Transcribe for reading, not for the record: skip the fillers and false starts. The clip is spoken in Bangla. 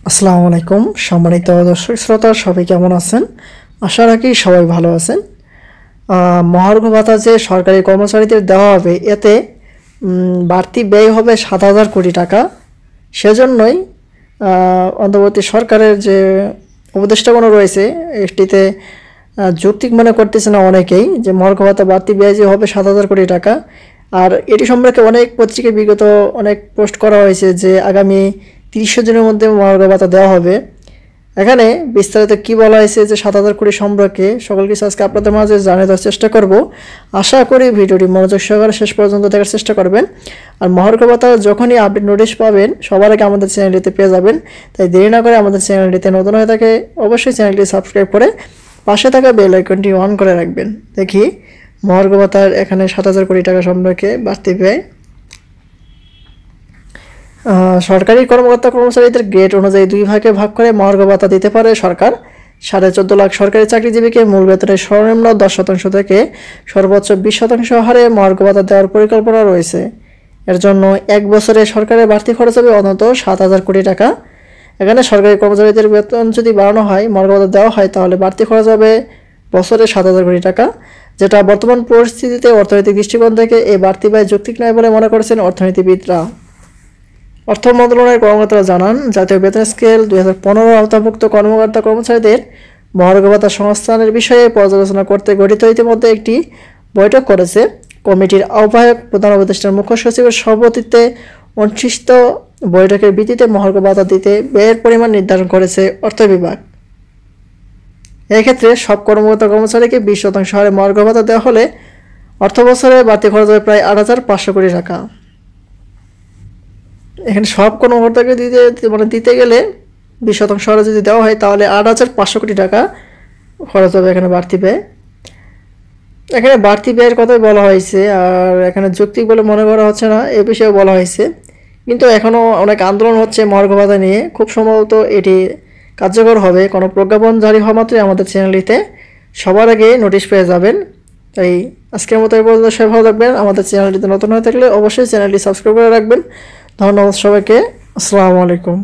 আসসালামু আলাইকুম সম্মানিত দর্শক শ্রোতা সবাই কেমন আছেন? আশা রাখি সবাই ভালো আছেন। মহার্ঘ ভাতা যে সরকারি কর্মচারীদের দেওয়া হবে এতে বাড়তি ব্যয় হবে ৭,০০০ কোটি টাকা। সেজন্যই অন্তর্বর্তী সরকারের যে উপদেষ্টাগণ রয়েছে এটিতে যৌক্তিক মনে করতেছে না অনেকেই যে মহার্ঘ ভাতা বাড়তি ব্যয় যে হবে ৭,০০০ কোটি টাকা। আর এটি সম্পর্কে অনেক পত্রিকায় বিগত অনেক পোস্ট করা হয়েছে যে আগামী ৩০ দিনের মধ্যে মহার্ঘ ভাতা দেওয়া হবে। এখানে বিস্তারিত কি বলা হয়েছে যে ৭,০০০ কোটি সম্পর্কে সকল কিছু আজকে আপনাদের মাঝে জানিয়ে দেওয়ার চেষ্টা করব। আশা করি ভিডিওটি মনোযোগ সহকারে শেষ পর্যন্ত দেখার চেষ্টা করবেন। আর মহার্ঘ ভাতা যখনই আপডেট নোটিশ পাবেন সবার আগে আমাদের চ্যানেলটিতে পেয়ে যাবেন। তাই দেরি না করে আমাদের চ্যানেলটিতে নতুন হয়ে থাকে অবশ্যই চ্যানেলটি সাবস্ক্রাইব করে পাশে থাকা বেল আইকনটি অন করে রাখবেন। দেখি মহার্ঘ ভাতার এখানে ৭,০০০ কোটি টাকা সম্পর্কে বাড়তি ব্যয়। সরকারি কর্মকর্তা কর্মচারীদের গ্রেড অনুযায়ী 2 ভাগে ভাগ করে মহার্ঘ ভাতা দিতে পারে সরকার। 14.5 লাখ সরকারি চাকরিজীবীকে মূল বেতনের সর্বনিম্ন 10% থেকে সর্বোচ্চ 20% হারে মহার্ঘ ভাতা দেওয়ার পরিকল্পনা রয়েছে। এর জন্য 1 বছরে সরকারের বাড়তি খরচ হবে অন্তত 7,000 কোটি টাকা। এখানে সরকারি কর্মচারীদের বেতন যদি বাড়ানো হয়, মহার্ঘ ভাতা দেওয়া হয়, তাহলে বাড়তি খরচ হবে বছরে 7,000 কোটি টাকা, যেটা বর্তমান পরিস্থিতিতে অর্থনৈতিক দৃষ্টিকোণ থেকে এই বাড়তি ব্যয় যৌক্তিক নয় বলে মনে করছেন অর্থনীতিবিদরা। অর্থ মন্ত্রণালয়ের কর্মকর্তারা জানান, জাতীয় বেতন স্কেল 2015 আওতাভুক্ত কর্মকর্তা কর্মচারীদের মহার্ঘ ভাতা সংস্থানের বিষয়ে পর্যালোচনা করতে গঠিত ইতিমধ্যে একটি বৈঠক করেছে। কমিটির আহ্বায়ক প্রধান উপদেষ্টার মুখ্য সচিবের সভাপতিত্বে অনুষ্ঠিত বৈঠকের ভিত্তিতে মহার্ঘ ভাতা দিতে ব্যয়ের পরিমাণ নির্ধারণ করেছে অর্থ বিভাগ। এক্ষেত্রে সব কর্মকর্তা কর্মচারীকে 20% হারে মহার্ঘ ভাতা দেওয়া হলে অর্থ বছরে বাড়তি খরচ হবে প্রায় 8,500 কোটি টাকা। এখানে সব কর্মকর্তাকে দিতে গেলে 20% হারে যদি দেওয়া হয় তাহলে 8,500 কোটি টাকা খরচ হবে এখানে বাড়তি ব্যয়। এখানে বাড়তি ব্যয়ের কথাই বলা হয়েছে, আর এখানে যৌক্তিক বলে মনে করা হচ্ছে না এ বিষয়ে বলা হয়েছে। কিন্তু এখনও অনেক আন্দোলন হচ্ছে মহার্ঘ ভাতা নিয়ে, খুব সম্ভবত এটি কার্যকর হবে। কোনো প্রজ্ঞাপন জারি হওয়া মাত্রই আমাদের চ্যানেলটিতে সবার আগে নোটিশ পেয়ে যাবেন। তাই আজকের মতো এই পর্যন্ত সবাই ভালো থাকবেন। আমাদের চ্যানেলটিতে নতুন হয়ে থাকলে অবশ্যই চ্যানেলটি সাবস্ক্রাইব করে রাখবেন। ধন্যবাদ সবাইকে। আসসালামু আলাইকুম।